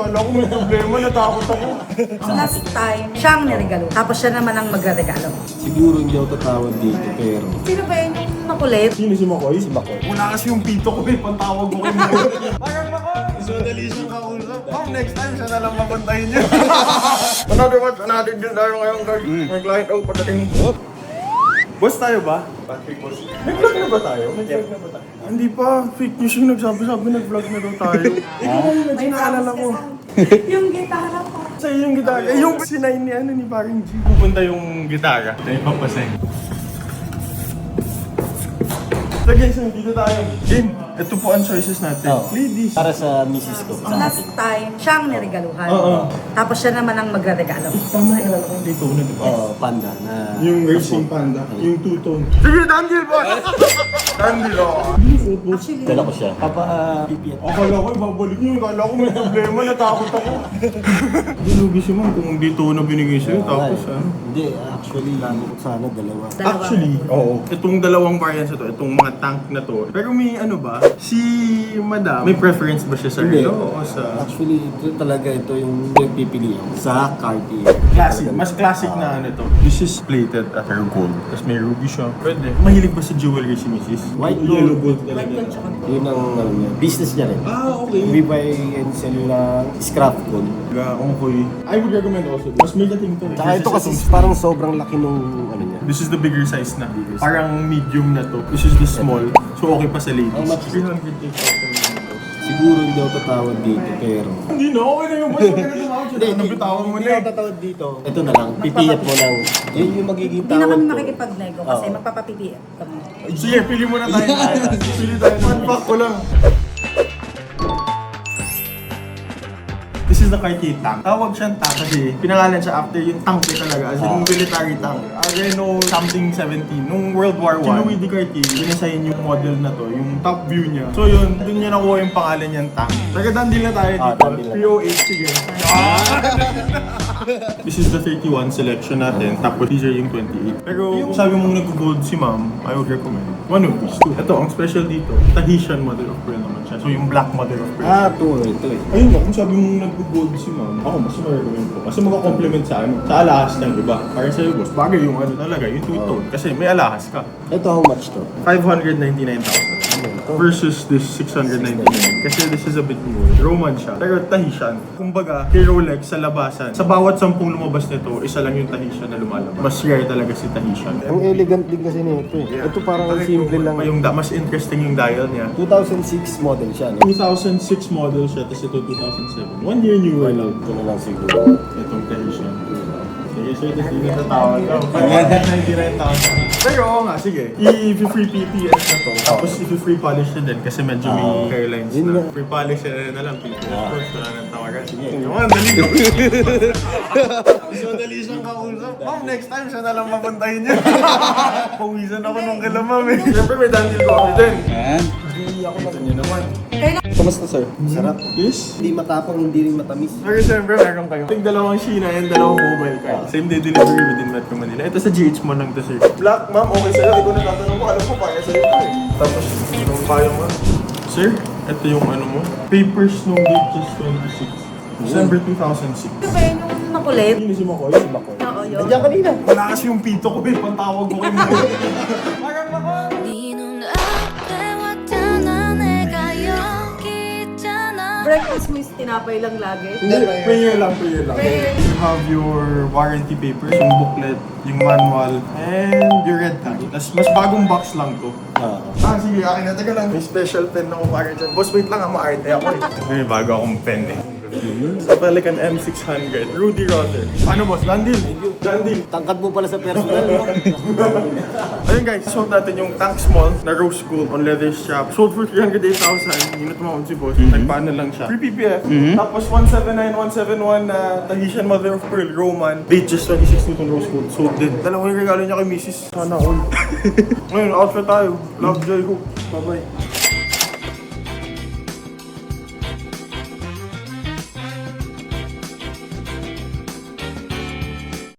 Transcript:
Kala ko may problema, natakot ako. So last time, siya ang niregalo. Tapos siya naman ang magregalo. Siguro hindi ako tatawag dito, pero... Sino ba yun yung makulit? Sino si Makoy? Si Makoy. Wala kasi yung pito ko eh, pantawag ko kay Makoy. Parang Makoy! So dali siyang kausap. Ma'am, next time siya na lang mabantayin niya. Another watch, another din tayo ngayon guys. May client out pagdating. Boss tayo ba? Patrick Boss. Nag-vlog na ba tayo? Hindi pa. Fake news yung nagsabi-sabi, nag-vlog na daw tayo. Ikaw ba yung nagsinaalala ko? Yung gitara ko. Sa yung gitara. Eh, yung sinay ni ano ni Paring G. Pupunta yung gitara. Tayo papaseng. So guys, dito tayo. Game. Ito po ang choices natin. Oh. Ladies. Para sa misis ko. So last time, siya ang niregaluhan. Oo. Tapos siya naman ang magregalo. Tama yung alala kong Daytona, di ba? Panda na... Yung racing panda. Yung two-tone. Sige, Dandil boss! Dandil ako. Actually, Dala ko siya. Pipiyat. Akala ko, ibabalik niyo. Akala ko may problema, natakot ako. Dinugi siya man kung Daytona binigay sa'yo. Tapos ano? Hindi, actually, lalo ko sana dalawa. Actually, oo. Itong dalawang variants na to, itong mga tank na to. Pero may ano ba, si Madam, may preference ba siya sa Hindi. relo o sa... Actually, ito talaga ito yung pipiliin sa Cartier. Classic, mas classic na ano to. This is plated at her gold. Tapos may ruby siya. Pwede. Mahilig ba sa jewelry si Mrs.? White Yellow gold. gold talaga. Yun ang ano niya. Business niya rin. Ah, okay. We buy and sell ng scrap gold. Okay. I would recommend also. Mas may dating to. Tsaka ito kasi parang sobrang laki nung ano niya. This is the bigger size na. Parang medium na to. This is the small. So okay pa sa ladies. How much? 308,000. Siguro hindi ako tatawag dito, pero... Hindi na, okay na yung boss. Huwag ka na tumawag siya. Nabitawan mo Hindi na ako tatawag dito. Ito na lang, pipiyat mo lang. Yun yung magiging hindi na tawag kami ko. makikipag-nego kasi Oo. magpapapipiit kami. Sige, pili mo na tayo. Pili tayo. One pack ko lang. This is the Cartier tank. Tawag siyang tank kasi pinangalan siya after yung tank niya talaga. As in, military tank. Renault something 17. Nung World War I, si Louis de Cartier, binisayin yung model na to, yung top view niya. So yun, dun niya nakuha yung pangalan niyang tank. Taga-dandil na tayo dito. Dandil na. 308, sige. This is the 31 selection natin, tapos these are yung 28. Pero yung sabi mong nag-gold si ma'am, I would recommend one of these two. Ito, ang special dito, Tahitian mother of pearl naman siya. So yung black mother of pearl. Ito eh. Ayun ba, kung sabi mong nag-gold si ma'am, ako mas ma-recommend ko. Kasi magka-compliment sa ano, sa alahas ng iba. Para sa'yo boss, bagay yung ano talaga, yung two-tone. Kasi may alahas ka. Ito how much to? 599,000. Versus this 699. Kasi this is a bit more. Roman siya. Pero Tahitian. Kumbaga, kay Rolex sa labasan. Sa bawat 10 lumabas nito, isa lang yung Tahitian na lumalabas. Mas rare talaga si Tahitian. Ang elegant din kasi nito eh. Ito parang ang simple lang. Yung mas interesting yung dial niya. 2006 model siya. No? 2006 model siya, tapos ito 2007. 1 year newer lang. Ito na lang siguro. Itong Tahitian. Sige, sir, tapos dito sa tawag ko. 599,000. Pero oo nga, sige. I-free PPS na to. Tapos i-free polish na din kasi medyo may hairlines Yun na. na. Free polish na lang PPS. Of course, wala nang tawagan. Sige, come on, dali ko. So, dali siyang kausap. Ma'am, next time siya na lang mapuntahin niya. Pawisan ako nung kila ma'am eh. Siyempre may dandil ko ako din. Hindi ako na niyo naman. Kamusta sir? Sarap. Yes? Hindi matapang, hindi rin matamis. Pero siyempre, meron kayo. Yung dalawang Sheena and dalawang mobile card. Same day delivery within Metro Manila. Ito sa GH mo lang to, sir. Black, ma'am, okay sa'yo. Ikaw na tatanong ko, alam ko, kaya sa'yo ito eh. Tapos, anong kaya mo? Sir, ito yung ano mo. Papers nung date just 26. December 2006. Ito ba yun yung makulit? Sino si Makoy? Si Makoy. Oo, yun. Nandiyan kanina. Wala kasi yung pito ko eh. Pantawag ko kay Makoy. Parang Makoy! 네 눈앞에 왔잖아 내가 여기 있잖아 Breakfast mo is tinapay lang lagi. Hindi, prayer lang, prayer lang. You have your warranty papers, yung booklet, yung manual, and your red tag. Tapos mas bagong box lang to. Sige, akin na. Teka lang, may special pen ako para dyan. Boss, wait lang, maarte ako eh. May bago akong pen eh. Pelican M600, Rudy Rotter. Ano boss, Landil? Landil. Tangkad mo pala sa personal. No? Ayun guys, sold natin yung Tank Small na rose gold on leather strap. Sold for 308,000. Unit mo si boss. Nagpaano lang siya. Free PPF. Tapos 179, 171 na Tahitian Mother of Pearl Roman. Date just 26 nitong rose gold. Sold din. Dalawa yung regalo niya kay Mrs. Sana all. Ngayon, outfit tayo. Love, joy, hope. Bye-bye.